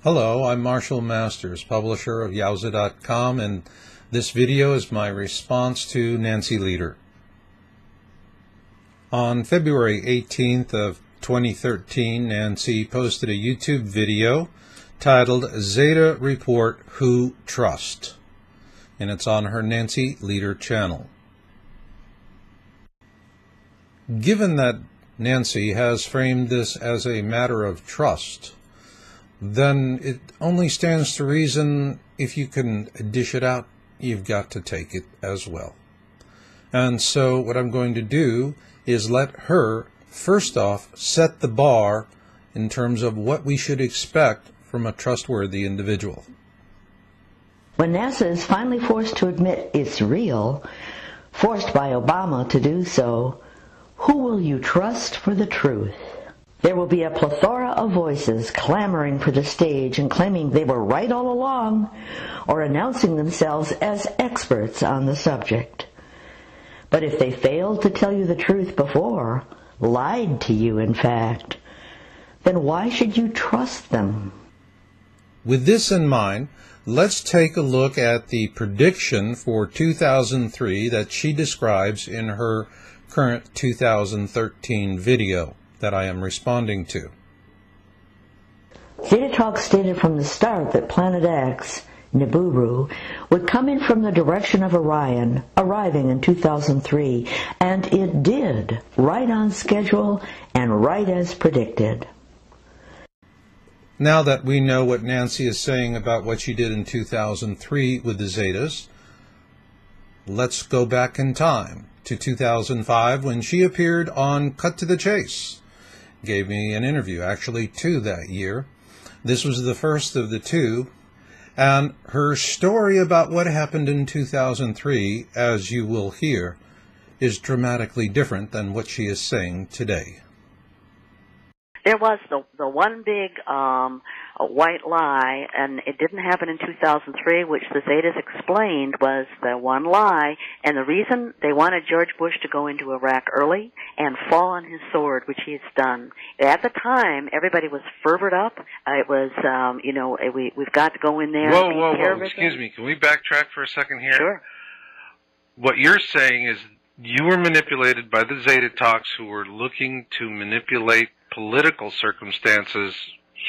Hello, I'm Marshall Masters, publisher of Yowusa.com, and this video is my response to Nancy Leider. On February 18th of 2013, Nancy posted a YouTube video titled Zeta Report Who Trust, and it's on her Nancy Leider channel. Given that Nancy has framed this as a matter of trust, then it only stands to reason if you can dish it out, you've got to take it as well. And so what I'm going to do is let her, first off, set the bar in terms of what we should expect from a trustworthy individual. When NASA is finally forced to admit it's real, forced by Obama to do so, who will you trust for the truth? There will be a plethora of voices clamoring for the stage and claiming they were right all along, or announcing themselves as experts on the subject. But if they failed to tell you the truth before, lied to you in fact, then why should you trust them? With this in mind, let's take a look at the prediction for 2003 that she describes in her current 2013 video that I am responding to. Zetatalk stated from the start that Planet X, Nibiru, would come in from the direction of Orion, arriving in 2003, and it did, right on schedule and right as predicted. Now that we know what Nancy is saying about what she did in 2003 with the Zetas, let's go back in time to 2005 when she appeared on Cut to the Chase. Gave me an interview, actually two that year. This was the first of the two, and her story about what happened in 2003, as you will hear, is dramatically different than what she is saying today. There was the one big white lie, and it didn't happen in 2003, which the Zetas explained was the one lie, and the reason they wanted George Bush to go into Iraq early and fall on his sword, which he has done. At the time, everybody was fervored up. It was, we've got to go in there. Whoa, excuse me. Can we backtrack for a second here? Sure. What you're saying is you were manipulated by the Zetatalks who were looking to manipulate political circumstances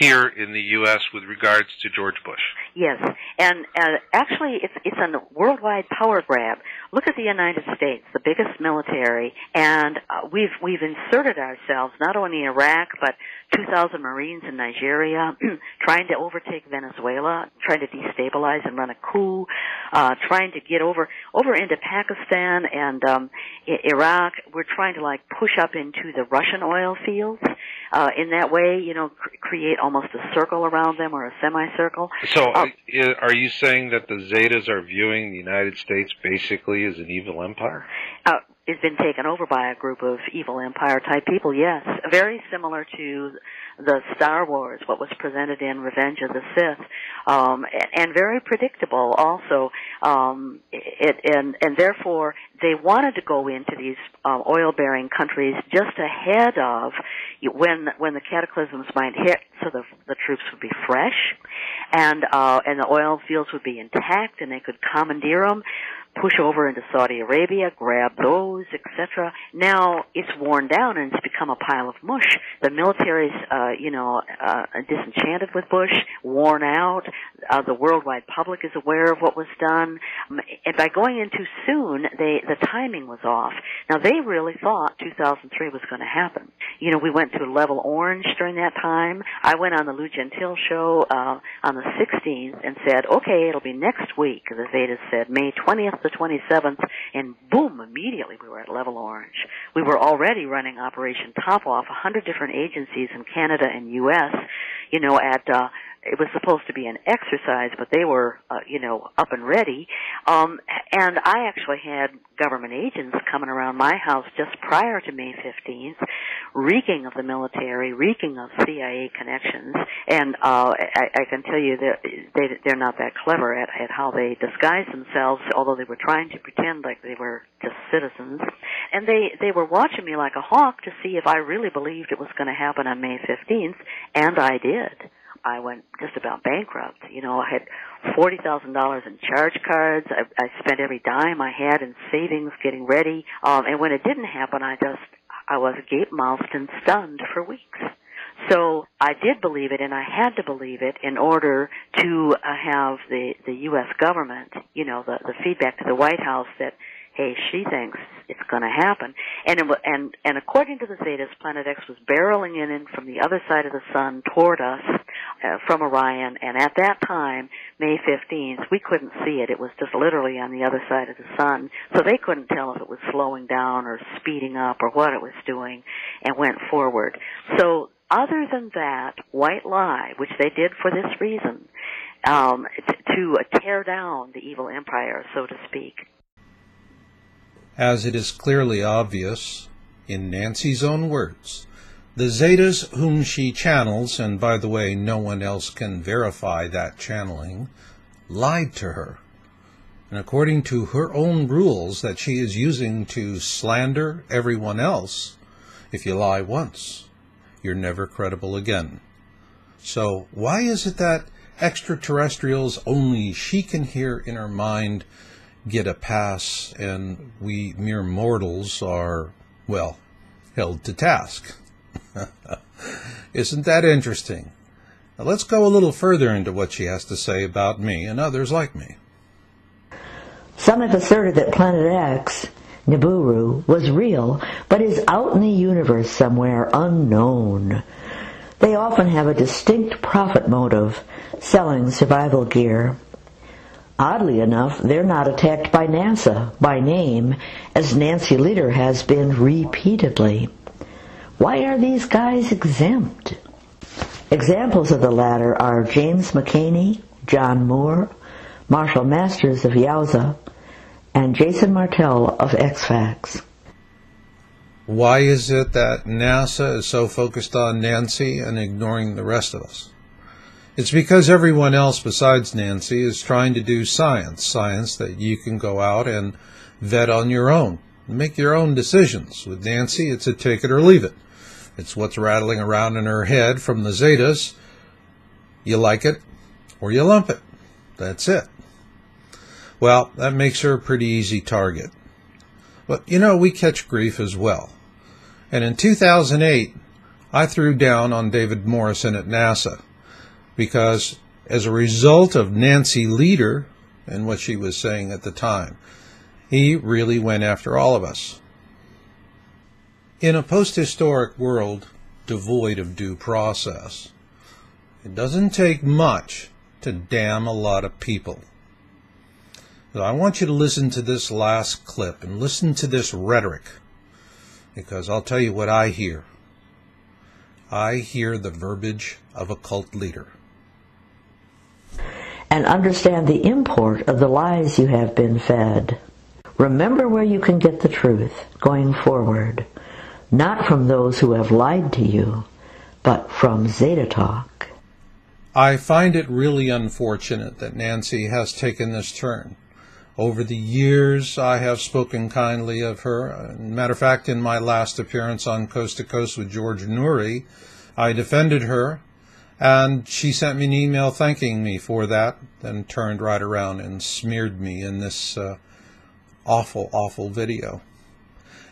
here in the U.S. with regards to George Bush. Yes, and actually it's a worldwide power grab. Look at the United States, the biggest military, and we've inserted ourselves not only in Iraq, but 2,000 Marines in Nigeria, trying to overtake Venezuela, trying to destabilize and run a coup, trying to get over into Pakistan and Iraq. We're trying to push up into the Russian oil fields. In that way, create almost a circle around them or a semicircle. So are you saying that the Zetas are viewing the United States basically as an evil empire? It's been taken over by a group of evil empire-type people, yes. Very similar to the Star Wars, what was presented in Revenge of the Sith, and very predictable also. And therefore, they wanted to go into these oil-bearing countries just ahead of when the cataclysms might hit, so the troops would be fresh, and the oil fields would be intact, and they could commandeer them, push over into Saudi Arabia, grab those, etc. Now it's worn down and it's become a pile of mush. The military's, disenchanted with Bush, worn out. The worldwide public is aware of what was done, and by going in too soon, the timing was off. Now they really thought 2003 was going to happen. We went to level orange during that time. I went on the Lou Gentile show on the 16th and said, okay, it'll be next week. The Zetas said May 20th to 27th, and boom, immediately we were at level orange. We were already running Operation Top Off, 100 different agencies in Canada and U.S., it was supposed to be an exercise, but they were, up and ready. And I actually had government agents coming around my house just prior to May 15th, reeking of the military, reeking of CIA connections. And I can tell you that they're not that clever at how they disguise themselves, although they were trying to pretend like they were just citizens. And they were watching me like a hawk to see if I really believed it was going to happen on May 15th, and I did. I went just about bankrupt. I had $40,000 in charge cards. I spent every dime I had in savings getting ready. And when it didn't happen, I was gape-mouthed and stunned for weeks. So I did believe it, and I had to believe it in order to have the U.S. government, the feedback to the White House that, hey, she thinks it's going to happen. And according to the Zetas, Planet X was barreling in from the other side of the sun toward us from Orion, and at that time, May 15th, we couldn't see it. It was just literally on the other side of the sun, so they couldn't tell if it was slowing down or speeding up or what it was doing, and went forward. So other than that white lie, which they did for this reason, to tear down the evil empire, so to speak. As it is clearly obvious, in Nancy's own words, the Zetas whom she channels, and by the way, no one else can verify that channeling, lied to her. And according to her own rules that she is using to slander everyone else, if you lie once, you're never credible again. So why is it that extraterrestrials only she can hear in her mind get a pass, and we mere mortals are, well, held to task? Isn't that interesting? Now let's go a little further into what she has to say about me and others like me. Some have asserted that Planet X, Nibiru, was real, but is out in the universe somewhere unknown. They often have a distinct profit motive, selling survival gear. Oddly enough, they're not attacked by NASA by name, as Nancy Leider has been repeatedly. Why are these guys exempt? Examples of the latter are James McCaney, John Moore, Marshall Masters of Yowusa, and Jason Martell of X-Fax. Why is it that NASA is so focused on Nancy and ignoring the rest of us? It's because everyone else besides Nancy is trying to do science that you can go out and vet on your own, make your own decisions. With Nancy, it's a take it or leave it. It's what's rattling around in her head from the Zetas. You like it or you lump it. That's it. Well, that makes her a pretty easy target. But, we catch grief as well. And in 2008, I threw down on David Morrison at NASA, because as a result of Nancy Leider and what she was saying at the time, he really went after all of us. In a post-historic world devoid of due process, it doesn't take much to damn a lot of people. So I want you to listen to this last clip and listen to this rhetoric, because I'll tell you what I hear. I hear the verbiage of a cult leader. And understand the import of the lies you have been fed. Remember where you can get the truth going forward, not from those who have lied to you, but from Zetatalk. I find it really unfortunate that Nancy has taken this turn. Over the years, I have spoken kindly of her. Matter of fact, in my last appearance on Coast to Coast with George Noory, I defended her, and she sent me an email thanking me for that, then turned right around and smeared me in this awful, awful video.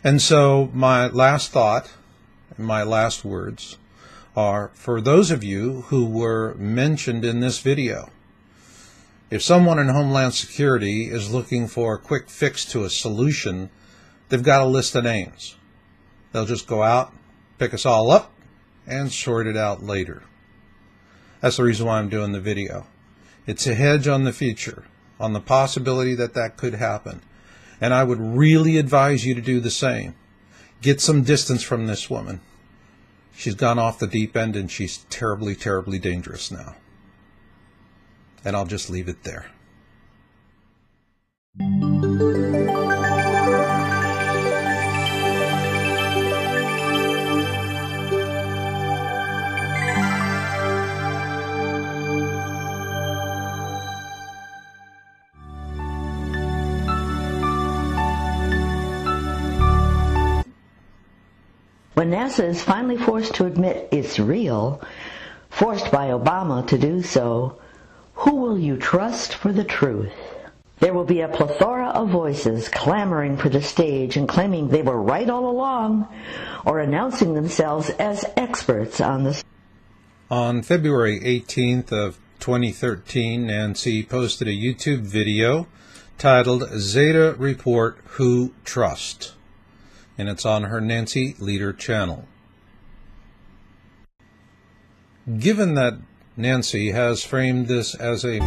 And so my last thought, my last words, are for those of you who were mentioned in this video. If someone in Homeland Security is looking for a quick fix to a solution, they've got a list of names. They'll just go out, pick us all up, and sort it out later. That's the reason why I'm doing the video. It's a hedge on the future, on the possibility that that could happen. And I would really advise you to do the same. Get some distance from this woman. She's gone off the deep end and she's terribly, terribly dangerous now. and I'll just leave it there. When NASA is finally forced to admit it's real, forced by Obama to do so, who will you trust for the truth? There will be a plethora of voices clamoring for the stage and claiming they were right all along, or announcing themselves as experts on this. On February 18th of 2013, Nancy posted a YouTube video titled Zeta Report Who Trust, and it's on her Nancy Leider channel. Given that Nancy has framed this as a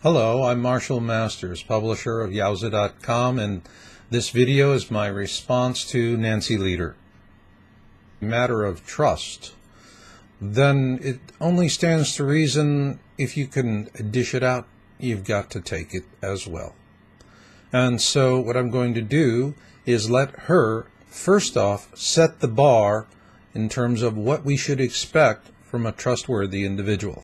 Hello, I'm Marshall Masters, publisher of Yowusa.com, and this video is my response to Nancy Leider. Matter of trust. Then it only stands to reason if you can dish it out, you've got to take it as well. And so what I'm going to do is let her, first off, set the bar in terms of what we should expect from a trustworthy individual.